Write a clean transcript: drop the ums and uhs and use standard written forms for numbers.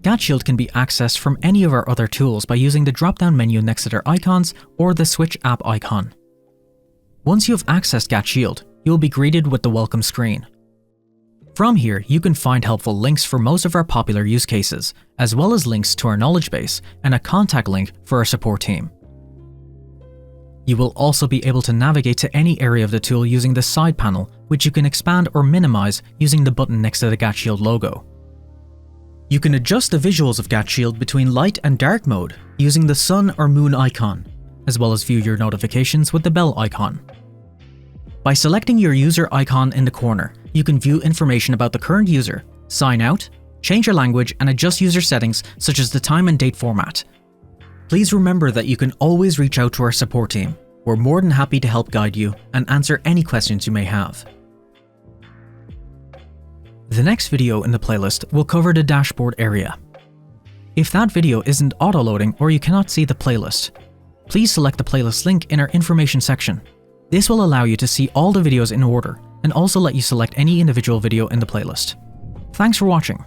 GAT Shield can be accessed from any of our other tools by using the drop-down menu next to their icons or the Switch app icon. Once you have accessed GAT Shield, you will be greeted with the welcome screen. From here, you can find helpful links for most of our popular use cases, as well as links to our knowledge base and a contact link for our support team. You will also be able to navigate to any area of the tool using the side panel, which you can expand or minimize using the button next to the GAT Shield logo. You can adjust the visuals of GAT Shield between light and dark mode using the sun or moon icon, as well as view your notifications with the bell icon. By selecting your user icon in the corner, you can view information about the current user, sign out, change your language, and adjust user settings such as the time and date format. Please remember that you can always reach out to our support team. We're more than happy to help guide you and answer any questions you may have. The next video in the playlist will cover the dashboard area. If that video isn't auto-loading or you cannot see the playlist, please select the playlist link in our information section. This will allow you to see all the videos in order and also let you select any individual video in the playlist. Thanks for watching.